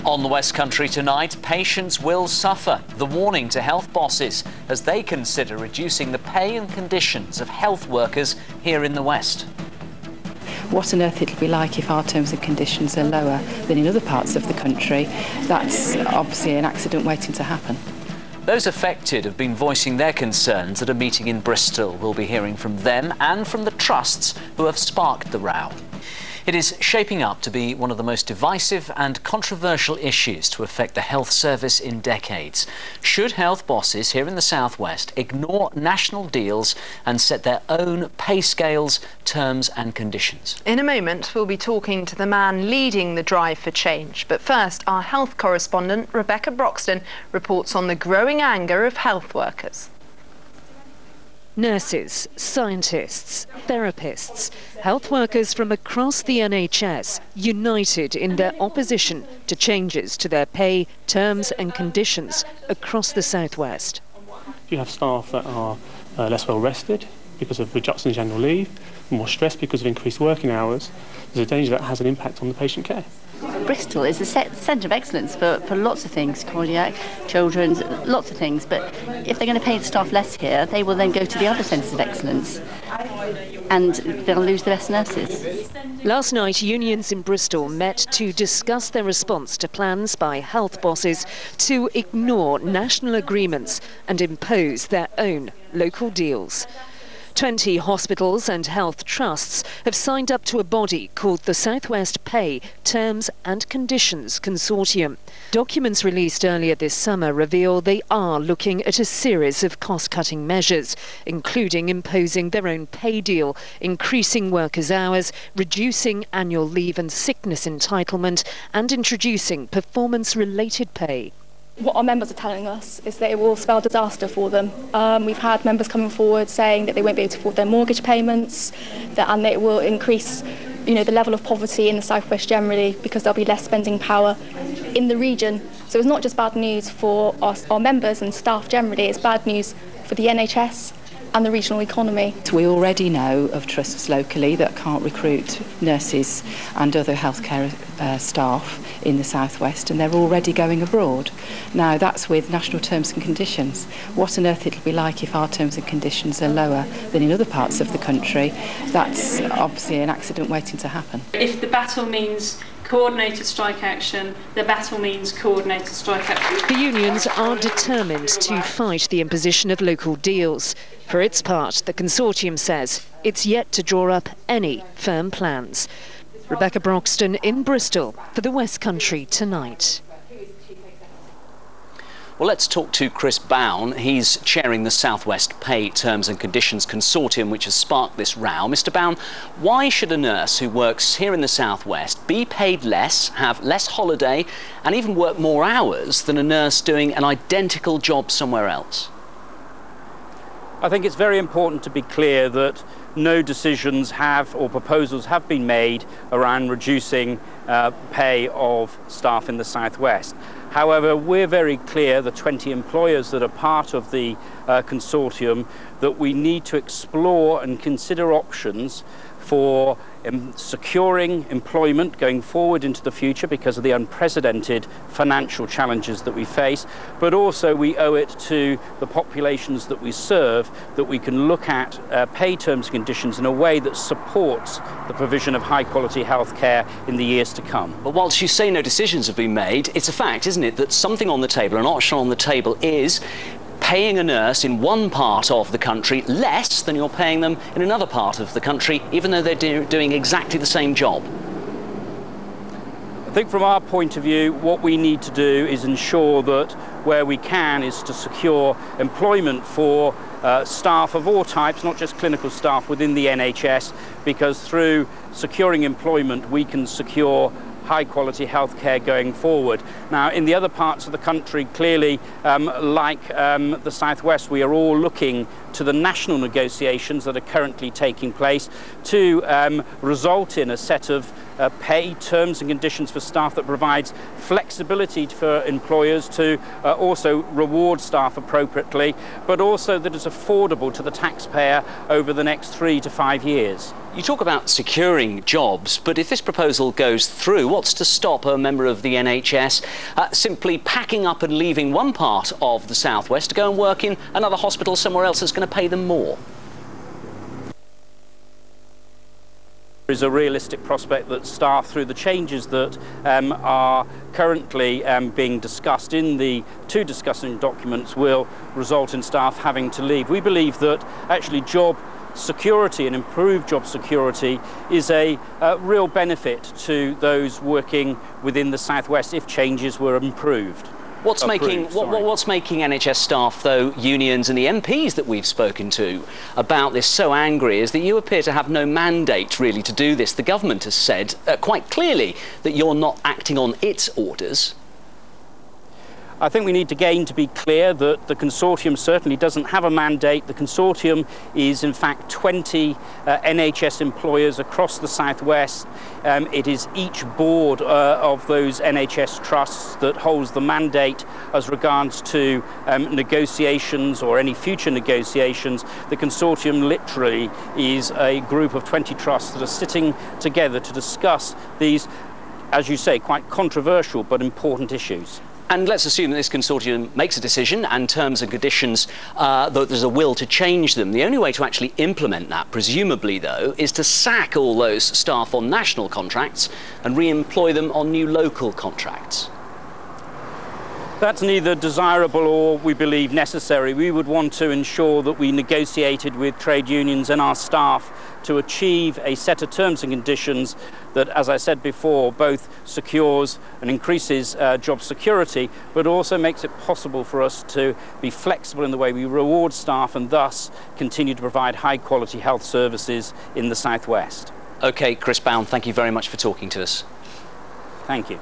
On the West Country tonight, patients will suffer. The warning to health bosses as they consider reducing the pay and conditions of health workers here in the West. What on earth it'll be like if our terms and conditions are lower than in other parts of the country, that's obviously an accident waiting to happen. Those affected have been voicing their concerns at a meeting in Bristol. We'll be hearing from them and from the trusts who have sparked the row. It is shaping up to be one of the most divisive and controversial issues to affect the health service in decades. Should health bosses here in the South West ignore national deals and set their own pay scales, terms and conditions? In a moment, we'll be talking to the man leading the drive for change. But first, our health correspondent, Rebecca Broxton, reports on the growing anger of health workers. Nurses, scientists, therapists, health workers from across the NHS united in their opposition to changes to their pay, terms and conditions across the South West. You have staff that are less well rested because of reductions in annual leave, more stressed because of increased working hours. There's a danger that has an impact on the patient care. Bristol is a centre of excellence for lots of things, cardiac, children's, lots of things. But if they're going to pay the staff less here, they will then go to the other centres of excellence and they'll lose the best nurses. Last night, unions in Bristol met to discuss their response to plans by health bosses to ignore national agreements and impose their own local deals. 20 hospitals and health trusts have signed up to a body called the South West Pay, Terms and Conditions Consortium. Documents released earlier this summer reveal they are looking at a series of cost-cutting measures, including imposing their own pay deal, increasing workers' hours, reducing annual leave and sickness entitlement, and introducing performance-related pay. What our members are telling us is that it will spell disaster for them. We've had members coming forward saying that they won't be able to afford their mortgage payments, and that it will increase, the level of poverty in the South West generally because there'll be less spending power in the region. So it's not just bad news for our members and staff generally, it's bad news for the NHS and the regional economy. We already know of trusts locally that can't recruit nurses and other healthcare staff in the South West, and they're already going abroad. Now that's with national terms and conditions. What on earth it'll be like if our terms and conditions are lower than in other parts of the country, that's obviously an accident waiting to happen. If the battle means coordinated strike action, the battle means coordinated strike action. The unions are determined to fight the imposition of local deals. For its part, the Consortium says it's yet to draw up any firm plans. Rebecca Broxton in Bristol for the West Country Tonight. Well, let's talk to Chris Bown. He's chairing the South West Pay Terms and Conditions Consortium, which has sparked this row. Mr. Bown, why should a nurse who works here in the South West be paid less, have less holiday, and even work more hours than a nurse doing an identical job somewhere else? I think it's very important to be clear that no decisions or proposals have been made around reducing pay of staff in the South West. However, we're very clear, the 20 employers that are part of the consortium, that we need to explore and consider options for securing employment going forward into the future because of the unprecedented financial challenges that we face, but also we owe it to the populations that we serve that we can look at pay terms and conditions in a way that supports the provision of high quality health care in the years to come. But whilst you say no decisions have been made, it's a fact, isn't it, that something on the table, an option on the table is paying a nurse in one part of the country less than you're paying them in another part of the country, even though they're doing exactly the same job. I think from our point of view, what we need to do is ensure that where we can is to secure employment for staff of all types, not just clinical staff within the NHS, because through securing employment we can secure high quality healthcare going forward. Now in the other parts of the country, clearly like the South West, we are all looking to the national negotiations that are currently taking place to result in a set of pay terms and conditions for staff that provides flexibility for employers to also reward staff appropriately, but also that is affordable to the taxpayer over the next 3 to 5 years. You talk about securing jobs, but if this proposal goes through, what's to stop a member of the NHS simply packing up and leaving one part of the South West to go and work in another hospital somewhere else that's going to pay them more? There is a realistic prospect that staff, through the changes that are currently being discussed in the 2 discussing documents, will result in staff having to leave. We believe that actually job security and improved job security is a real benefit to those working within the South West if changes were improved. What's making NHS staff, though, unions and the MPs that we've spoken to about this so angry is that you appear to have no mandate really to do this. The government has said quite clearly that you're not acting on its orders. I think we need again to be clear that the Consortium certainly doesn't have a mandate. The Consortium is in fact 20 NHS employers across the South West. It is each board of those NHS trusts that holds the mandate as regards to negotiations or any future negotiations. The Consortium literally is a group of 20 trusts that are sitting together to discuss these, as you say, quite controversial but important issues. And let's assume that this consortium makes a decision and terms and conditions, that there's a will to change them. The only way to actually implement that, presumably though, is to sack all those staff on national contracts and re-employ them on new local contracts. That's neither desirable or, we believe, necessary. We would want to ensure that we negotiated with trade unions and our staff to achieve a set of terms and conditions that, as I said before, both secures and increases job security, but also makes it possible for us to be flexible in the way we reward staff and thus continue to provide high-quality health services in the South West. OK, Chris Bown, thank you very much for talking to us. Thank you.